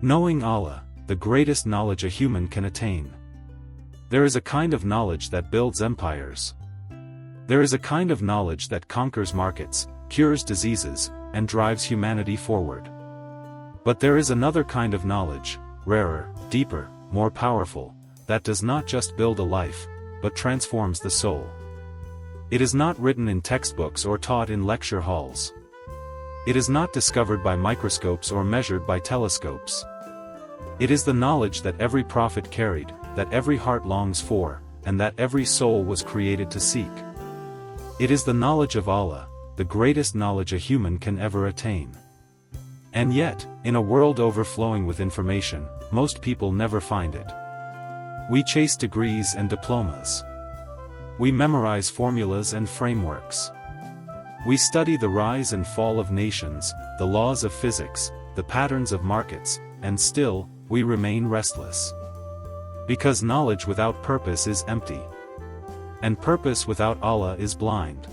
Knowing Allah, the greatest knowledge a human can attain. There is a kind of knowledge that builds empires. There is a kind of knowledge that conquers markets, cures diseases, and drives humanity forward. But there is another kind of knowledge, rarer, deeper, more powerful, that does not just build a life, but transforms the soul. It is not written in textbooks or taught in lecture halls. It is not discovered by microscopes or measured by telescopes. It is the knowledge that every prophet carried, that every heart longs for, and that every soul was created to seek. It is the knowledge of Allah, the greatest knowledge a human can ever attain. And yet, in a world overflowing with information, most people never find it. We chase degrees and diplomas. We memorize formulas and frameworks. We study the rise and fall of nations, the laws of physics, the patterns of markets, and still, we remain restless. Because knowledge without purpose is empty. And purpose without Allah is blind.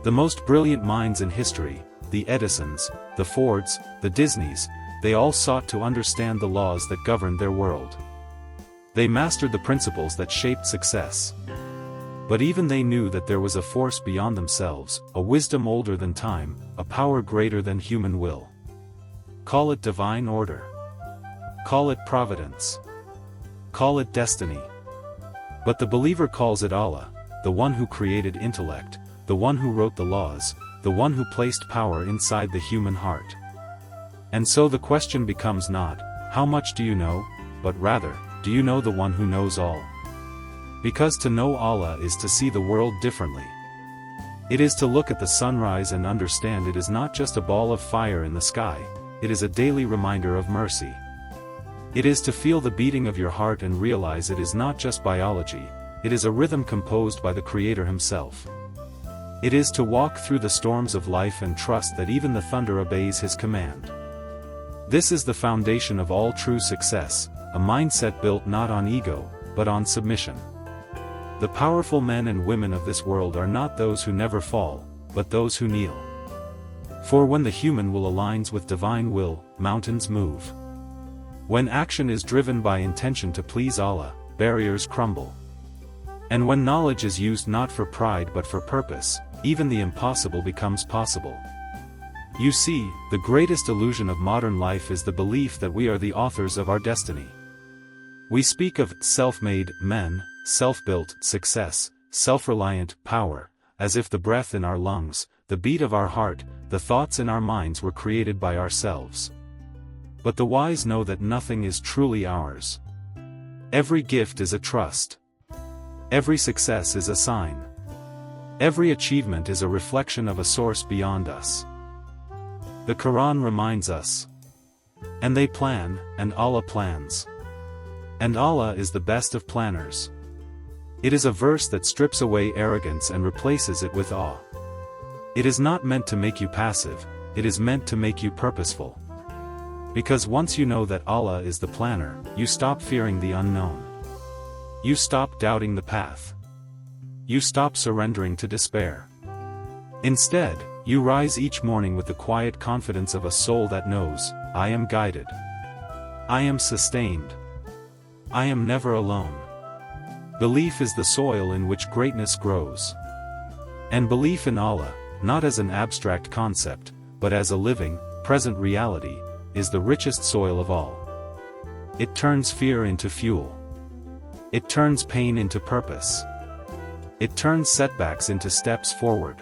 The most brilliant minds in history, the Edisons, the Fords, the Disneys, they all sought to understand the laws that governed their world. They mastered the principles that shaped success. But even they knew that there was a force beyond themselves, a wisdom older than time, a power greater than human will. Call it divine order. Call it providence. Call it destiny. But the believer calls it Allah, the one who created intellect, the one who wrote the laws, the one who placed power inside the human heart. And so the question becomes not, how much do you know, but rather, do you know the one who knows all? Because to know Allah is to see the world differently. It is to look at the sunrise and understand it is not just a ball of fire in the sky, it is a daily reminder of mercy. It is to feel the beating of your heart and realize it is not just biology, it is a rhythm composed by the Creator Himself. It is to walk through the storms of life and trust that even the thunder obeys His command. This is the foundation of all true success, a mindset built not on ego, but on submission. The powerful men and women of this world are not those who never fall, but those who kneel. For when the human will aligns with divine will, mountains move. When action is driven by intention to please Allah, barriers crumble. And when knowledge is used not for pride but for purpose, even the impossible becomes possible. You see, the greatest illusion of modern life is the belief that we are the authors of our destiny. We speak of self-made men, self-built success, self-reliant power, as if the breath in our lungs, the beat of our heart, the thoughts in our minds were created by ourselves. But the wise know that nothing is truly ours. Every gift is a trust. Every success is a sign. Every achievement is a reflection of a source beyond us. The Quran reminds us. And they plan, and Allah plans. And Allah is the best of planners. It is a verse that strips away arrogance and replaces it with awe. It is not meant to make you passive, it is meant to make you purposeful. Because once you know that Allah is the planner, you stop fearing the unknown. You stop doubting the path. You stop surrendering to despair. Instead, you rise each morning with the quiet confidence of a soul that knows, I am guided. I am sustained. I am never alone. Belief is the soil in which greatness grows. And belief in Allah, not as an abstract concept, but as a living, present reality, is the richest soil of all. It turns fear into fuel. It turns pain into purpose. It turns setbacks into steps forward.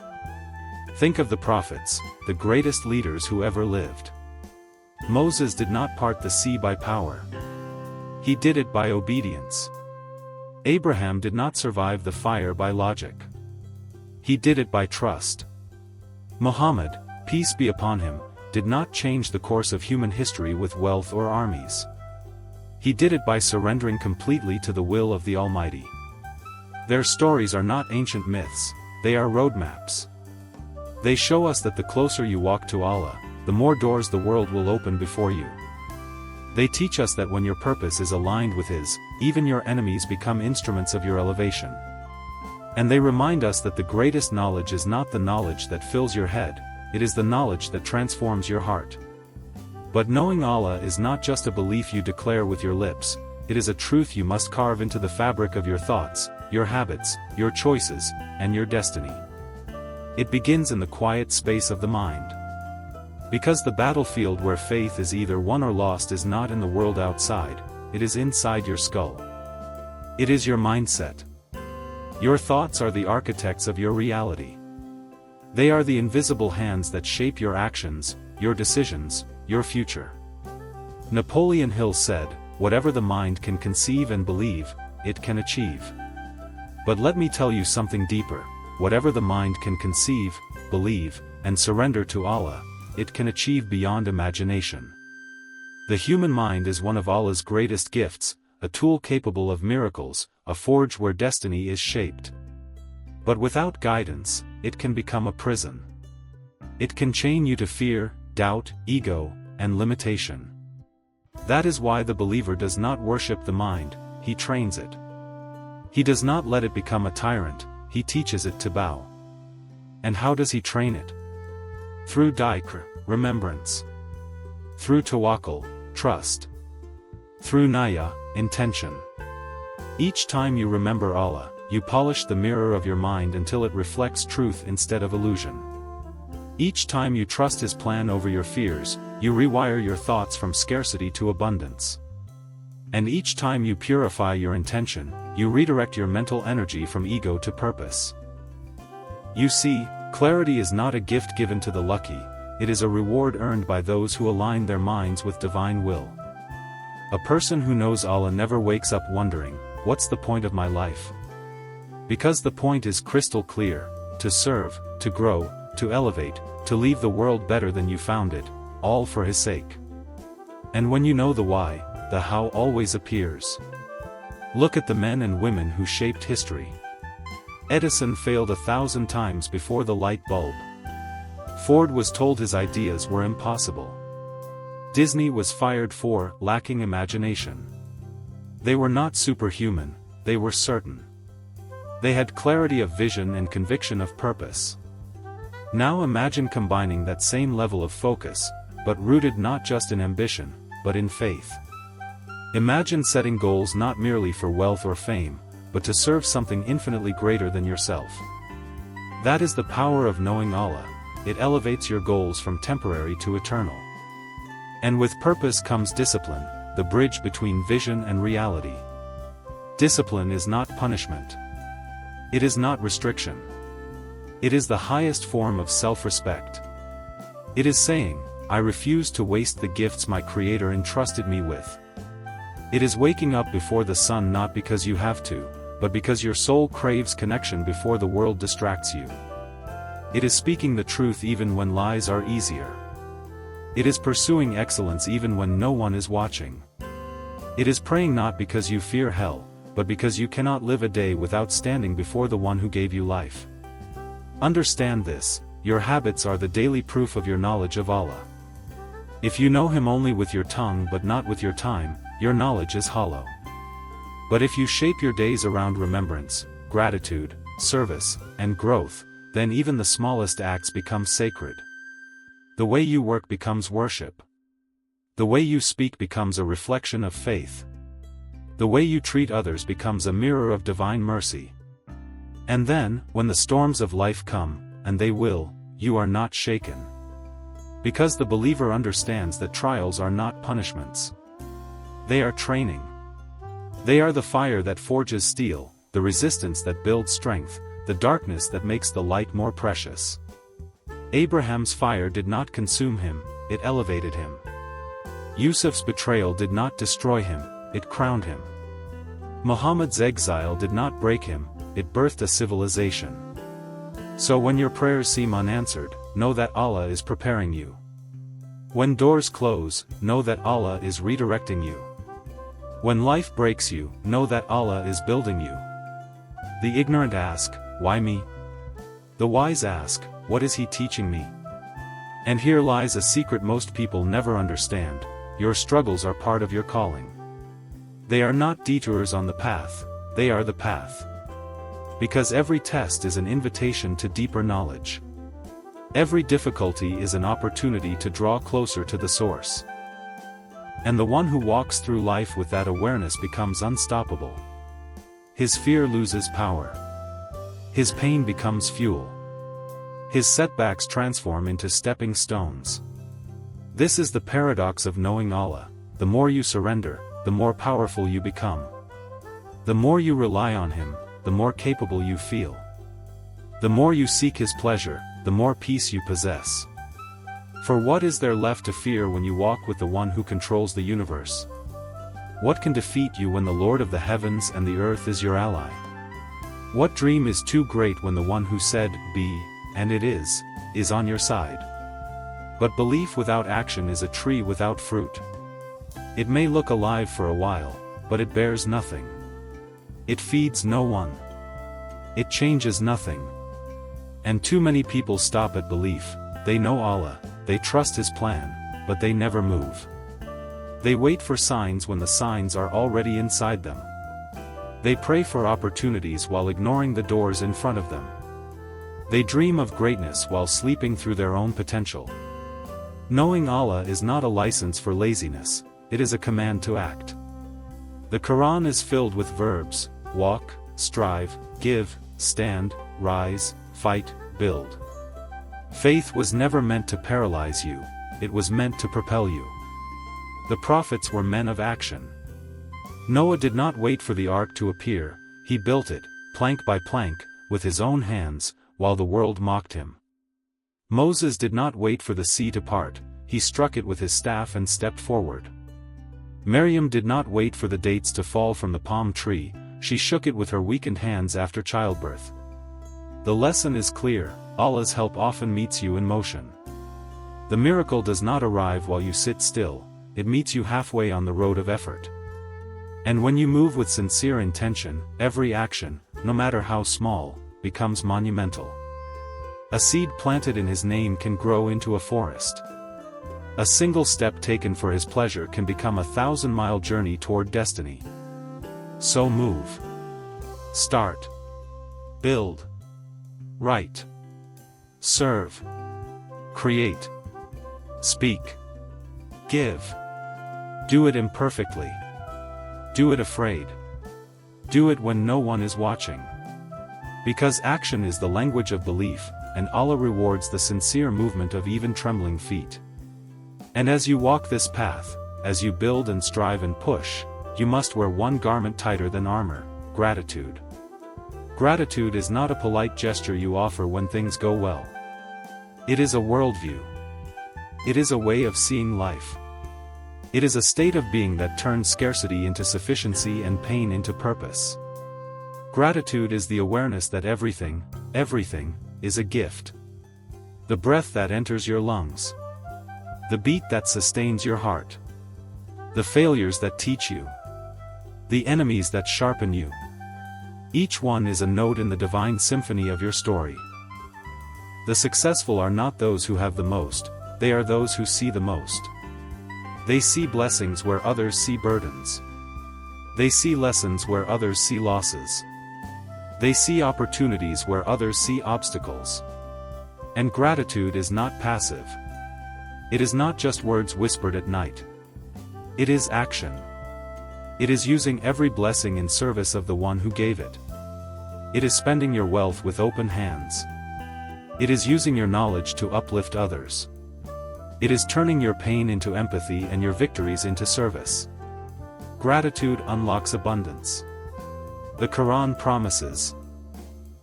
Think of the prophets, the greatest leaders who ever lived. Moses did not part the sea by power. He did it by obedience. Abraham did not survive the fire by logic. He did it by trust. Muhammad, peace be upon him, did not change the course of human history with wealth or armies. He did it by surrendering completely to the will of the Almighty. Their stories are not ancient myths, they are roadmaps. They show us that the closer you walk to Allah, the more doors the world will open before you. They teach us that when your purpose is aligned with His, even your enemies become instruments of your elevation. And they remind us that the greatest knowledge is not the knowledge that fills your head, it is the knowledge that transforms your heart. But knowing Allah is not just a belief you declare with your lips, it is a truth you must carve into the fabric of your thoughts, your habits, your choices, and your destiny. It begins in the quiet space of the mind. Because the battlefield where faith is either won or lost is not in the world outside, it is inside your skull. It is your mindset. Your thoughts are the architects of your reality. They are the invisible hands that shape your actions, your decisions, your future. Napoleon Hill said, "Whatever the mind can conceive and believe, it can achieve." But let me tell you something deeper. Whatever the mind can conceive, believe, and surrender to Allah, it can achieve beyond imagination. The human mind is one of Allah's greatest gifts, a tool capable of miracles, a forge where destiny is shaped. But without guidance, it can become a prison. It can chain you to fear, doubt, ego, and limitation. That is why the believer does not worship the mind, he trains it. He does not let it become a tyrant, he teaches it to bow. And how does he train it? Through dhikr, remembrance. Through tawakkul, trust. Through niyya, intention. Each time you remember Allah, you polish the mirror of your mind until it reflects truth instead of illusion. Each time you trust His plan over your fears, you rewire your thoughts from scarcity to abundance. And each time you purify your intention, you redirect your mental energy from ego to purpose. You see, clarity is not a gift given to the lucky, it is a reward earned by those who align their minds with divine will. A person who knows Allah never wakes up wondering, "What's the point of my life?" Because the point is crystal clear: to serve, to grow, to elevate, to leave the world better than you found it, all for His sake. And when you know the why, the how always appears. Look at the men and women who shaped history. Edison failed 1,000 times before the light bulb. Ford was told his ideas were impossible. Disney was fired for lacking imagination. They were not superhuman, they were certain. They had clarity of vision and conviction of purpose. Now imagine combining that same level of focus, but rooted not just in ambition, but in faith. Imagine setting goals not merely for wealth or fame, but to serve something infinitely greater than yourself. That is the power of knowing Allah. It elevates your goals from temporary to eternal. And with purpose comes discipline, the bridge between vision and reality. Discipline is not punishment. It is not restriction. It is the highest form of self-respect. It is saying, "I refuse to waste the gifts my Creator entrusted me with." It is waking up before the sun not because you have to, but because your soul craves connection before the world distracts you. It is speaking the truth even when lies are easier. It is pursuing excellence even when no one is watching. It is praying not because you fear hell, but because you cannot live a day without standing before the one who gave you life. Understand this: your habits are the daily proof of your knowledge of Allah. If you know Him only with your tongue but not with your time, your knowledge is hollow. But if you shape your days around remembrance, gratitude, service, and growth, then even the smallest acts become sacred. The way you work becomes worship. The way you speak becomes a reflection of faith. The way you treat others becomes a mirror of divine mercy. And then, when the storms of life come, and they will, you are not shaken. Because the believer understands that trials are not punishments. They are training. They are the fire that forges steel, the resistance that builds strength, the darkness that makes the light more precious. Abraham's fire did not consume him, it elevated him. Yusuf's betrayal did not destroy him, it crowned him. Muhammad's exile did not break him, it birthed a civilization. So when your prayers seem unanswered, know that Allah is preparing you. When doors close, know that Allah is redirecting you. When life breaks you, know that Allah is building you. The ignorant ask, "Why me?" The wise ask, "What is He teaching me?" And here lies a secret most people never understand: your struggles are part of your calling. They are not detours on the path, they are the path. Because every test is an invitation to deeper knowledge. Every difficulty is an opportunity to draw closer to the source. And the one who walks through life with that awareness becomes unstoppable. His fear loses power. His pain becomes fuel. His setbacks transform into stepping stones. This is the paradox of knowing Allah. The more you surrender, the more powerful you become. The more you rely on Him, the more capable you feel. The more you seek His pleasure, the more peace you possess. For what is there left to fear when you walk with the one who controls the universe? What can defeat you when the Lord of the heavens and the earth is your ally? What dream is too great when the one who said, "Be, and it is on your side?" But belief without action is a tree without fruit. It may look alive for a while, but it bears nothing. It feeds no one. It changes nothing. And too many people stop at belief. They know Allah, they trust His plan, but they never move. They wait for signs when the signs are already inside them. They pray for opportunities while ignoring the doors in front of them. They dream of greatness while sleeping through their own potential. Knowing Allah is not a license for laziness, it is a command to act. The Quran is filled with verbs: walk, strive, give, stand, rise, fight, build. Faith was never meant to paralyze you, it was meant to propel you. The prophets were men of action. Noah did not wait for the ark to appear, he built it, plank by plank, with his own hands, while the world mocked him. Moses did not wait for the sea to part, he struck it with his staff and stepped forward. Maryam did not wait for the dates to fall from the palm tree, she shook it with her weakened hands after childbirth. The lesson is clear: Allah's help often meets you in motion. The miracle does not arrive while you sit still, it meets you halfway on the road of effort. And when you move with sincere intention, every action, no matter how small, becomes monumental. A seed planted in His name can grow into a forest. A single step taken for His pleasure can become a 1,000-mile journey toward destiny. So move. Start. Build. Write. Serve. Create. Speak. Give. Do it imperfectly. Do it afraid. Do it when no one is watching. Because action is the language of belief, and Allah rewards the sincere movement of even trembling feet. And as you walk this path, as you build and strive and push, you must wear one garment tighter than armor: gratitude. Gratitude is not a polite gesture you offer when things go well. It is a worldview. It is a way of seeing life. It is a state of being that turns scarcity into sufficiency and pain into purpose. Gratitude is the awareness that everything is a gift. The breath that enters your lungs. The beat that sustains your heart. The failures that teach you. The enemies that sharpen you. Each one is a note in the divine symphony of your story. The successful are not those who have the most, they are those who see the most. They see blessings where others see burdens. They see lessons where others see losses. They see opportunities where others see obstacles. And gratitude is not passive. It is not just words whispered at night. It is action. It is using every blessing in service of the one who gave it. It is spending your wealth with open hands. It is using your knowledge to uplift others. It is turning your pain into empathy and your victories into service. Gratitude unlocks abundance. The Quran promises,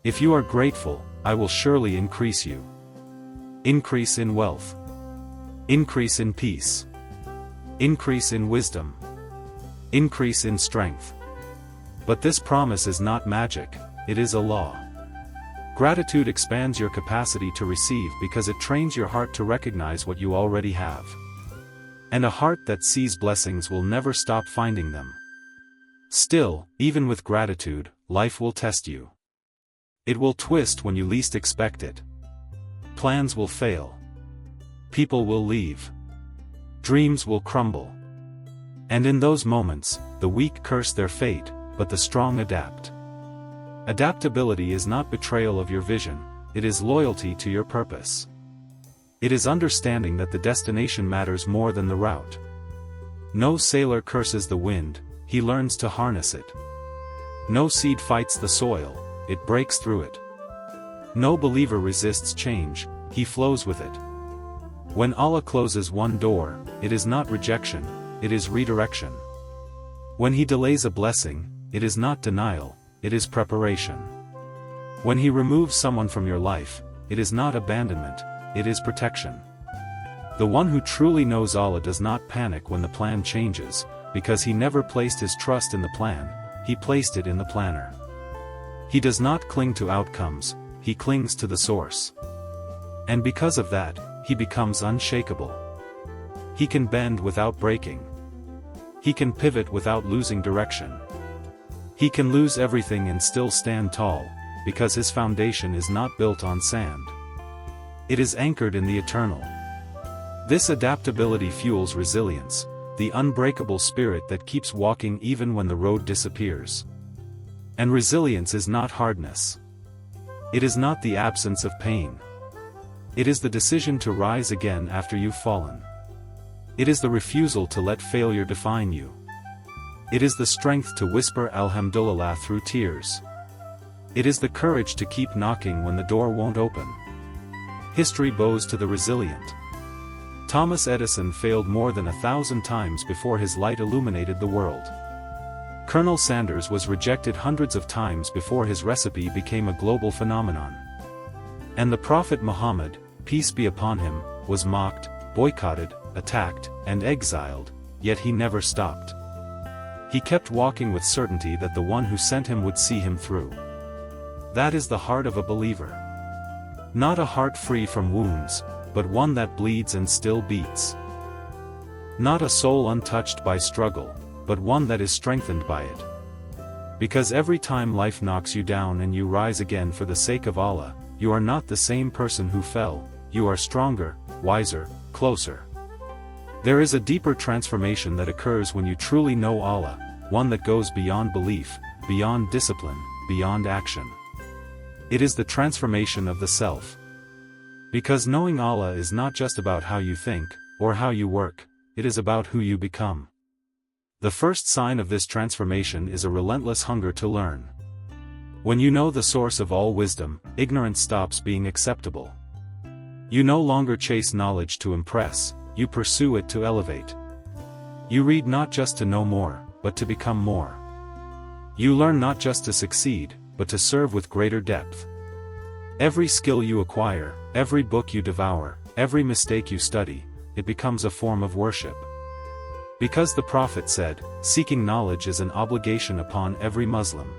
"If you are grateful, I will surely increase you." Increase in wealth. Increase in peace. Increase in wisdom. Increase in strength. But this promise is not magic, it is a law. Gratitude expands your capacity to receive because it trains your heart to recognize what you already have. And a heart that sees blessings will never stop finding them. Still, even with gratitude, life will test you. It will twist when you least expect it. Plans will fail. People will leave. Dreams will crumble. And in those moments, the weak curse their fate, but the strong adapt. Adaptability is not betrayal of your vision, it is loyalty to your purpose. It is understanding that the destination matters more than the route. No sailor curses the wind, he learns to harness it. No seed fights the soil, it breaks through it. No believer resists change, he flows with it. When Allah closes one door, it is not rejection, it is redirection. When He delays a blessing, it is not denial, it is preparation. When He removes someone from your life, it is not abandonment, it is protection. The one who truly knows Allah does not panic when the plan changes, because he never placed his trust in the plan, he placed it in the planner. He does not cling to outcomes, he clings to the source. And because of that, he becomes unshakable. He can bend without breaking. He can pivot without losing direction. He can lose everything and still stand tall, because his foundation is not built on sand. It is anchored in the eternal. This adaptability fuels resilience, the unbreakable spirit that keeps walking even when the road disappears. And resilience is not hardness. It is not the absence of pain. It is the decision to rise again after you've fallen. It is the refusal to let failure define you. It is the strength to whisper Alhamdulillah through tears. It is the courage to keep knocking when the door won't open. History bows to the resilient. Thomas Edison failed more than 1,000 times before his light illuminated the world. Colonel Sanders was rejected hundreds of times before his recipe became a global phenomenon. And the Prophet Muhammad, peace be upon him, was mocked, boycotted, attacked, and exiled, yet he never stopped. He kept walking with certainty that the one who sent him would see him through. That is the heart of a believer. Not a heart free from wounds, but one that bleeds and still beats. Not a soul untouched by struggle, but one that is strengthened by it. Because every time life knocks you down and you rise again for the sake of Allah, you are not the same person who fell, you are stronger, wiser, closer. There is a deeper transformation that occurs when you truly know Allah, one that goes beyond belief, beyond discipline, beyond action. It is the transformation of the self. Because knowing Allah is not just about how you think, or how you work, it is about who you become. The first sign of this transformation is a relentless hunger to learn. When you know the source of all wisdom, ignorance stops being acceptable. You no longer chase knowledge to impress, you pursue it to elevate. You read not just to know more, but to become more. You learn not just to succeed, but to serve with greater depth. Every skill you acquire, every book you devour, every mistake you study, it becomes a form of worship. Because the Prophet said, seeking knowledge is an obligation upon every Muslim.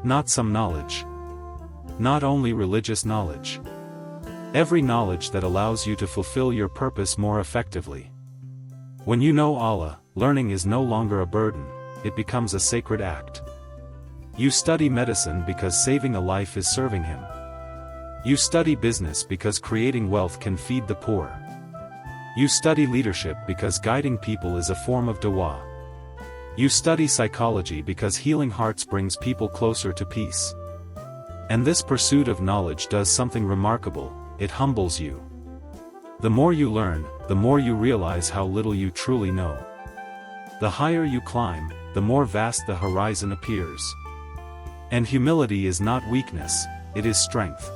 Not some knowledge. Not only religious knowledge. Every knowledge that allows you to fulfill your purpose more effectively. When you know Allah, learning is no longer a burden, it becomes a sacred act. You study medicine because saving a life is serving Him. You study business because creating wealth can feed the poor. You study leadership because guiding people is a form of dawah. You study psychology because healing hearts brings people closer to peace. And this pursuit of knowledge does something remarkable, it humbles you. The more you learn, the more you realize how little you truly know. The higher you climb, the more vast the horizon appears. And humility is not weakness, it is strength.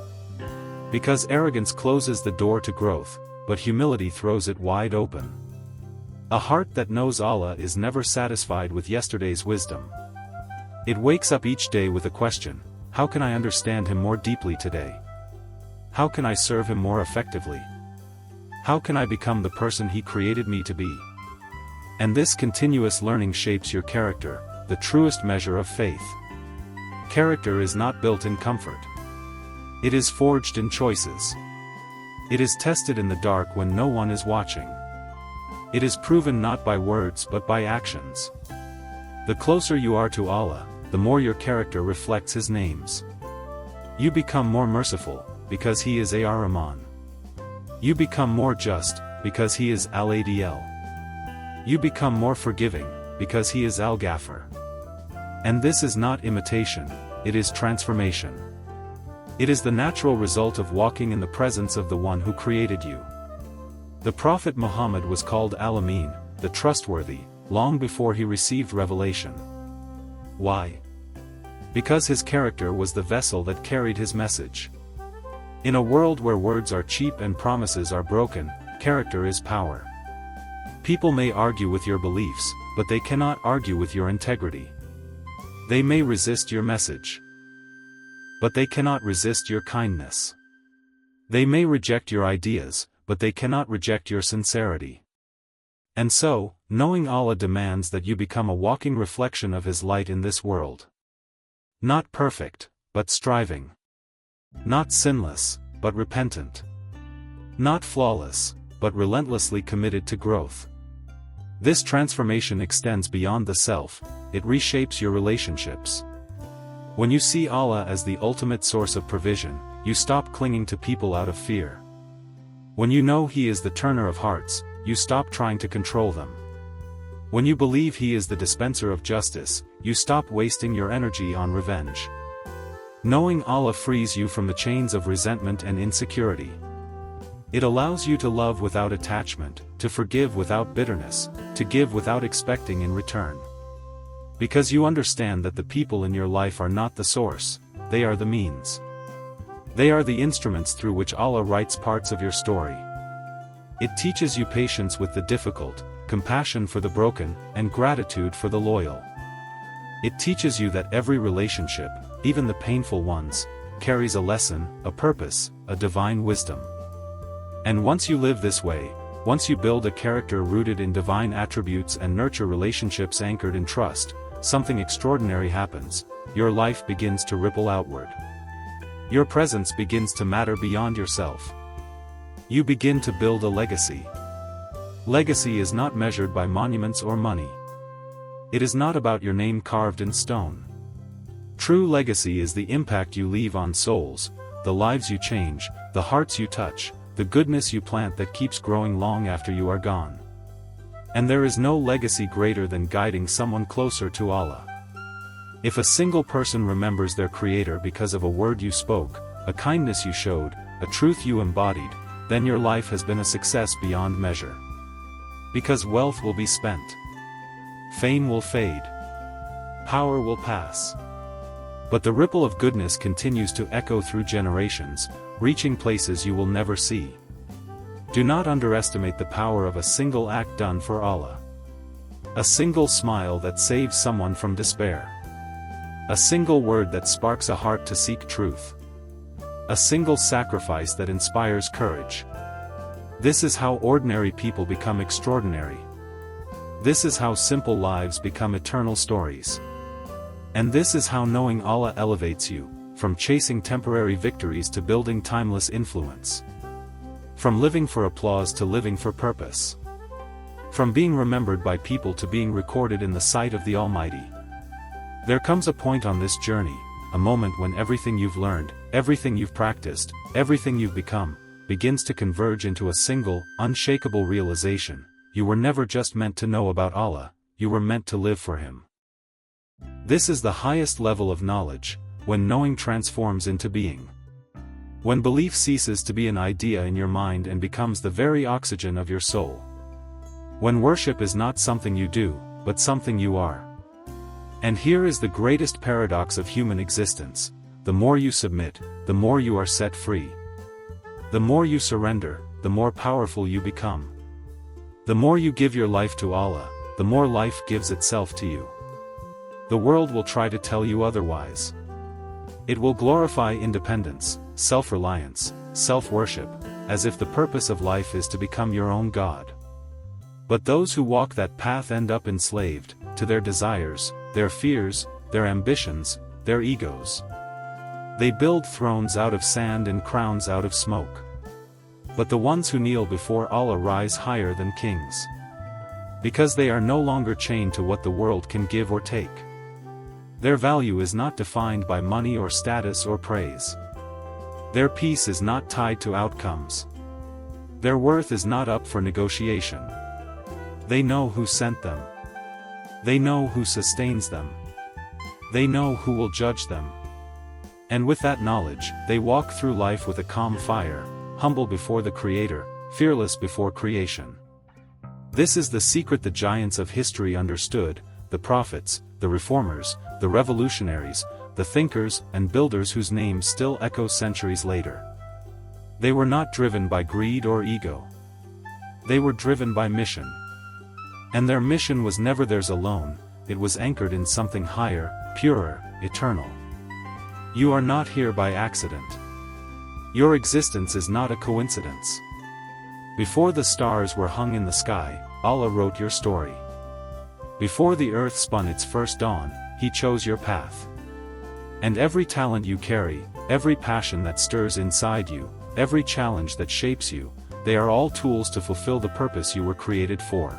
Because arrogance closes the door to growth, but humility throws it wide open. A heart that knows Allah is never satisfied with yesterday's wisdom. It wakes up each day with a question: how can I understand Him more deeply today? How can I serve Him more effectively? How can I become the person He created me to be? And this continuous learning shapes your character, the truest measure of faith. Character is not built in comfort. It is forged in choices. It is tested in the dark when no one is watching. It is proven not by words but by actions. The closer you are to Allah, the more your character reflects His names. You become more merciful, because He is Ar-Rahman. You become more just, because He is Al-Adl. You become more forgiving, because He is Al-Ghafar. And this is not imitation, it is transformation. It is the natural result of walking in the presence of the one who created you. The Prophet Muhammad was called Al-Amin, the trustworthy, long before he received revelation. Why? Because his character was the vessel that carried his message. In a world where words are cheap and promises are broken, character is power. People may argue with your beliefs, but they cannot argue with your integrity. They may resist your message, but they cannot resist your kindness. They may reject your ideas, but they cannot reject your sincerity. And so, knowing Allah demands that you become a walking reflection of His light in this world. Not perfect, but striving. Not sinless, but repentant. Not flawless, but relentlessly committed to growth. This transformation extends beyond the self, it reshapes your relationships. When you see Allah as the ultimate source of provision, you stop clinging to people out of fear. When you know He is the turner of hearts, you stop trying to control them. When you believe He is the dispenser of justice, you stop wasting your energy on revenge. Knowing Allah frees you from the chains of resentment and insecurity. It allows you to love without attachment, to forgive without bitterness, to give without expecting in return. Because you understand that the people in your life are not the source, they are the means. They are the instruments through which Allah writes parts of your story. It teaches you patience with the difficult, compassion for the broken, and gratitude for the loyal. It teaches you that every relationship, even the painful ones, carries a lesson, a purpose, a divine wisdom. And once you live this way, once you build a character rooted in divine attributes and nurture relationships anchored in trust, something extraordinary happens. Your life begins to ripple outward. Your presence begins to matter beyond yourself. You begin to build a legacy. Legacy is not measured by monuments or money. It is not about your name carved in stone. True legacy is the impact you leave on souls, the lives you change, the hearts you touch, the goodness you plant that keeps growing long after you are gone. And there is no legacy greater than guiding someone closer to Allah. If a single person remembers their Creator because of a word you spoke, a kindness you showed, a truth you embodied, then your life has been a success beyond measure. Because wealth will be spent. Fame will fade. Power will pass. But the ripple of goodness continues to echo through generations, reaching places you will never see. Do not underestimate the power of a single act done for Allah. A single smile that saves someone from despair. A single word that sparks a heart to seek truth. A single sacrifice that inspires courage. This is how ordinary people become extraordinary. This is how simple lives become eternal stories. And this is how knowing Allah elevates you, from chasing temporary victories to building timeless influence. From living for applause to living for purpose. From being remembered by people to being recorded in the sight of the Almighty. There comes a point on this journey, a moment when everything you've learned, everything you've practiced, everything you've become, begins to converge into a single, unshakable realization. You were never just meant to know about Allah, you were meant to live for Him. This is the highest level of knowledge, when knowing transforms into being. When belief ceases to be an idea in your mind and becomes the very oxygen of your soul. When worship is not something you do, but something you are. And here is the greatest paradox of human existence: the more you submit, the more you are set free. The more you surrender, the more powerful you become. The more you give your life to Allah, the more life gives itself to you. The world will try to tell you otherwise. It will glorify independence, self-reliance, self-worship, as if the purpose of life is to become your own God. But those who walk that path end up enslaved to their desires, their fears, their ambitions, their egos. They build thrones out of sand and crowns out of smoke. But the ones who kneel before Allah rise higher than kings. Because they are no longer chained to what the world can give or take. Their value is not defined by money or status or praise. Their peace is not tied to outcomes. Their worth is not up for negotiation. They know who sent them. They know who sustains them. They know who will judge them. And with that knowledge, they walk through life with a calm fire, humble before the Creator, fearless before creation. This is the secret the giants of history understood, the prophets, the reformers, the revolutionaries, the thinkers and builders whose names still echo centuries later. They were not driven by greed or ego. They were driven by mission. And their mission was never theirs alone, it was anchored in something higher, purer, eternal. You are not here by accident. Your existence is not a coincidence. Before the stars were hung in the sky, Allah wrote your story. Before the earth spun its first dawn, He chose your path. And every talent you carry, every passion that stirs inside you, every challenge that shapes you, they are all tools to fulfill the purpose you were created for.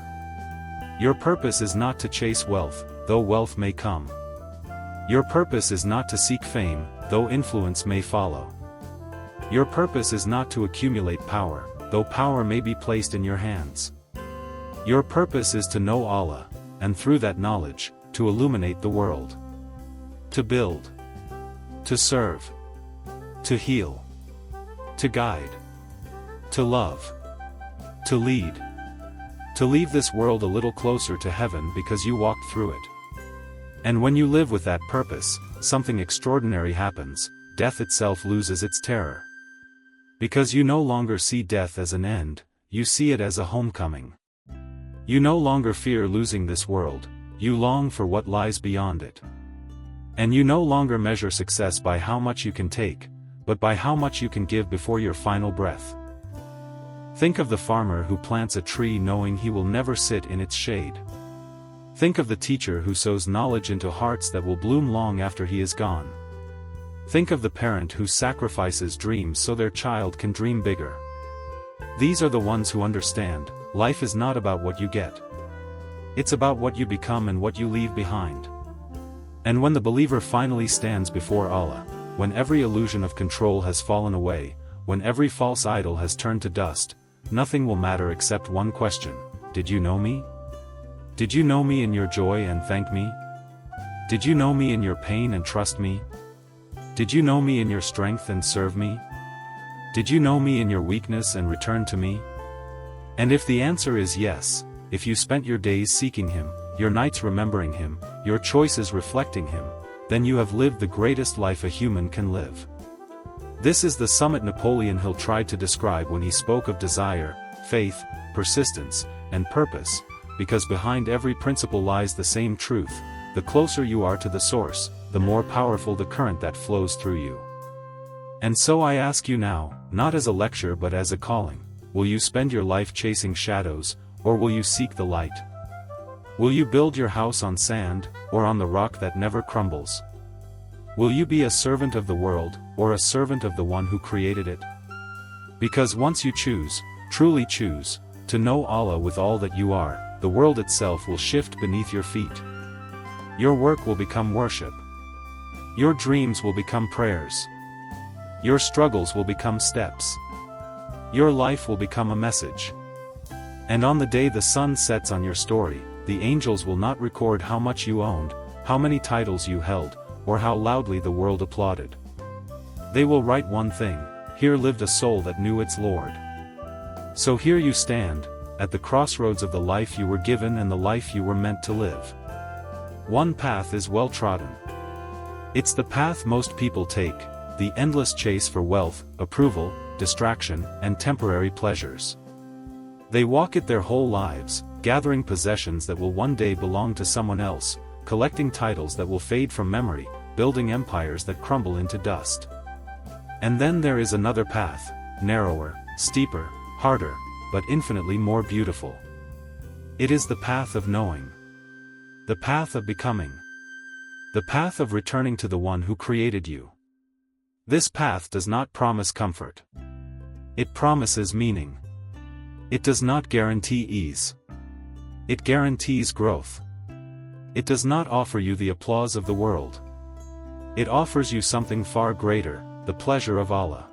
Your purpose is not to chase wealth, though wealth may come. Your purpose is not to seek fame, though influence may follow. Your purpose is not to accumulate power, though power may be placed in your hands. Your purpose is to know Allah, and through that knowledge, to illuminate the world. To build. To serve. To heal. To guide. To love. To lead. To leave this world a little closer to heaven because you walked through it. And when you live with that purpose, something extraordinary happens, death itself loses its terror. Because you no longer see death as an end, you see it as a homecoming. You no longer fear losing this world, you long for what lies beyond it. And you no longer measure success by how much you can take, but by how much you can give before your final breath. Think of the farmer who plants a tree knowing he will never sit in its shade. Think of the teacher who sows knowledge into hearts that will bloom long after he is gone. Think of the parent who sacrifices dreams so their child can dream bigger. These are the ones who understand, life is not about what you get. It's about what you become and what you leave behind. And when the believer finally stands before Allah, when every illusion of control has fallen away, when every false idol has turned to dust, nothing will matter except one question: did you know me? Did you know me in your joy and thank me? Did you know me in your pain and trust me? Did you know me in your strength and serve me? Did you know me in your weakness and return to me? And if the answer is yes, if you spent your days seeking Him, your nights remembering Him, your choices reflecting Him, then you have lived the greatest life a human can live. This is the summit Napoleon Hill tried to describe when he spoke of desire, faith, persistence, and purpose, because behind every principle lies the same truth: the closer you are to the source, the more powerful the current that flows through you. And so I ask you now, not as a lecture but as a calling, will you spend your life chasing shadows, or will you seek the light? Will you build your house on sand, or on the rock that never crumbles? Will you be a servant of the world, or a servant of the one who created it? Because once you choose, truly choose, to know Allah with all that you are, the world itself will shift beneath your feet. Your work will become worship. Your dreams will become prayers. Your struggles will become steps. Your life will become a message. And on the day the sun sets on your story, the angels will not record how much you owned, how many titles you held, or how loudly the world applauded. They will write one thing: here lived a soul that knew its Lord. So here you stand, at the crossroads of the life you were given and the life you were meant to live. One path is well trodden. It's the path most people take, the endless chase for wealth, approval, distraction, and temporary pleasures. They walk it their whole lives, gathering possessions that will one day belong to someone else, collecting titles that will fade from memory, building empires that crumble into dust. And then there is another path, narrower, steeper, harder, but infinitely more beautiful. It is the path of knowing. The path of becoming. The path of returning to the one who created you. This path does not promise comfort. It promises meaning. It does not guarantee ease. It guarantees growth. It does not offer you the applause of the world. It offers you something far greater, the pleasure of Allah.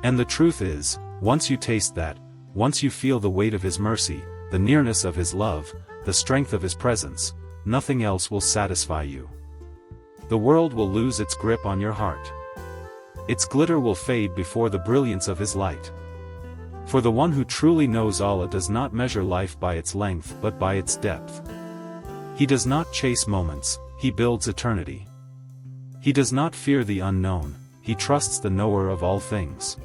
And the truth is, once you taste that, once you feel the weight of His mercy, the nearness of His love, the strength of His presence, nothing else will satisfy you. The world will lose its grip on your heart. Its glitter will fade before the brilliance of His light. For the one who truly knows Allah does not measure life by its length but by its depth. He does not chase moments, he builds eternity. He does not fear the unknown, he trusts the knower of all things.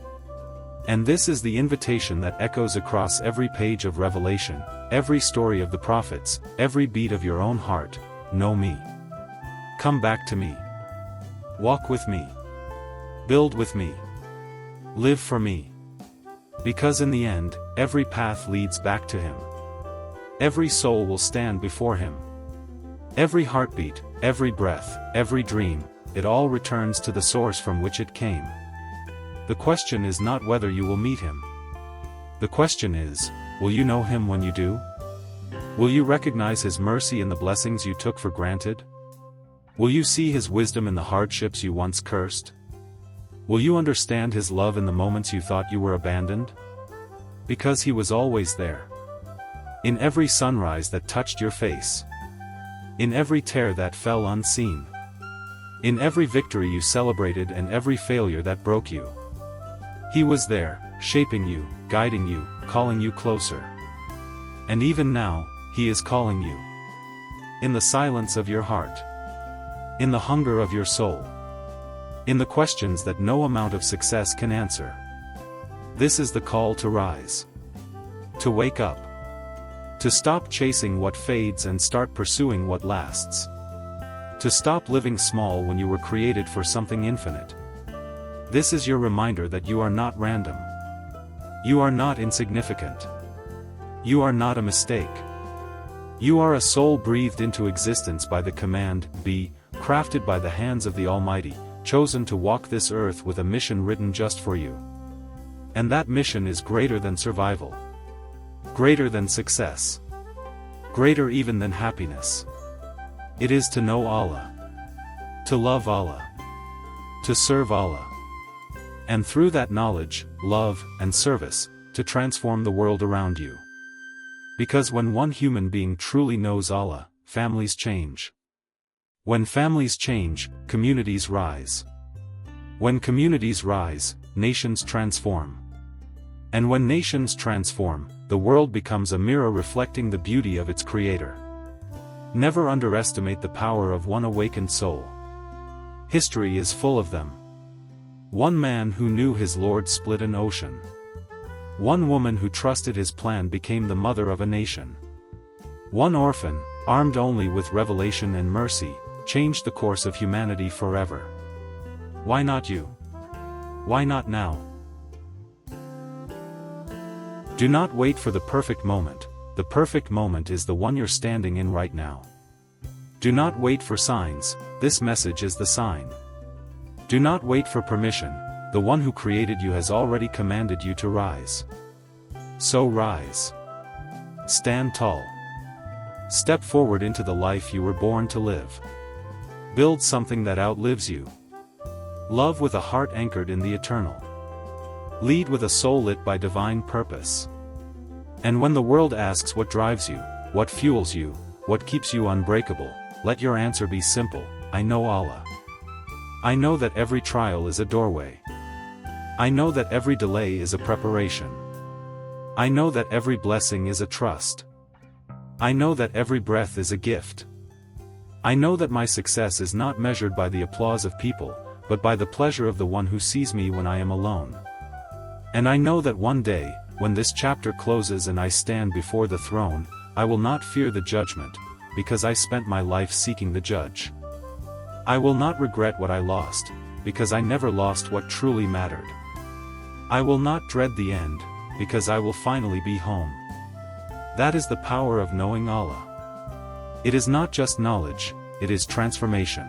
And this is the invitation that echoes across every page of Revelation, every story of the prophets, every beat of your own heart. Know me. Come back to me. Walk with me. Build with me. Live for me. Because in the end, every path leads back to him. Every soul will stand before him. Every heartbeat, every breath, every dream, it all returns to the source from which it came. The question is not whether you will meet him. The question is, will you know him when you do? Will you recognize his mercy in the blessings you took for granted? Will you see his wisdom in the hardships you once cursed? Will you understand his love in the moments you thought you were abandoned? Because he was always there. In every sunrise that touched your face. In every tear that fell unseen. In every victory you celebrated and every failure that broke you. He was there, shaping you, guiding you, calling you closer. And even now, he is calling you. In the silence of your heart. In the hunger of your soul. In the questions that no amount of success can answer. This is the call to rise. To wake up. To stop chasing what fades and start pursuing what lasts. To stop living small when you were created for something infinite. This is your reminder that you are not random. You are not insignificant. You are not a mistake. You are a soul breathed into existence by the command, be, crafted by the hands of the Almighty, chosen to walk this earth with a mission written just for you. And that mission is greater than survival. Greater than success. Greater even than happiness. It is to know Allah. To love Allah. To serve Allah. And through that knowledge, love, and service, to transform the world around you. Because when one human being truly knows Allah, families change. When families change, communities rise. When communities rise, nations transform. And when nations transform, the world becomes a mirror reflecting the beauty of its creator. Never underestimate the power of one awakened soul. History is full of them. One man who knew his Lord split an ocean. One woman who trusted his plan became the mother of a nation. One orphan, armed only with revelation and mercy, changed the course of humanity forever. Why not you? Why not now? Do not wait for the perfect moment. The perfect moment is the one you're standing in right now. Do not wait for signs, this message is the sign. Do not wait for permission, the one who created you has already commanded you to rise. So rise. Stand tall. Step forward into the life you were born to live. Build something that outlives you. Love with a heart anchored in the eternal. Lead with a soul lit by divine purpose. And when the world asks what drives you, what fuels you, what keeps you unbreakable, let your answer be simple: I know Allah. I know that every trial is a doorway. I know that every delay is a preparation. I know that every blessing is a trust. I know that every breath is a gift. I know that my success is not measured by the applause of people, but by the pleasure of the one who sees me when I am alone. And I know that one day, when this chapter closes and I stand before the throne, I will not fear the judgment, because I spent my life seeking the judge. I will not regret what I lost, because I never lost what truly mattered. I will not dread the end, because I will finally be home. That is the power of knowing Allah. It is not just knowledge, it is transformation.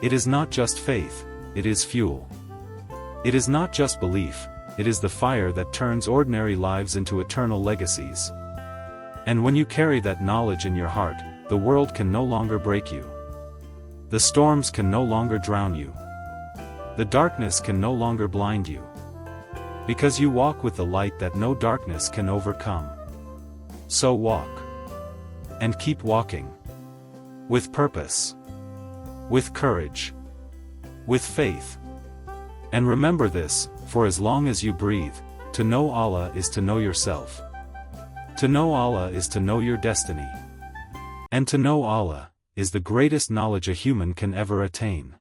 It is not just faith, it is fuel. It is not just belief, it is the fire that turns ordinary lives into eternal legacies. And when you carry that knowledge in your heart, the world can no longer break you. The storms can no longer drown you. The darkness can no longer blind you. Because you walk with the light that no darkness can overcome. So walk. And keep walking. With purpose. With courage. With faith. And remember this, for as long as you breathe, To know Allah is to know yourself. To know Allah is to know your destiny. And to know Allah is the greatest knowledge a human can ever attain.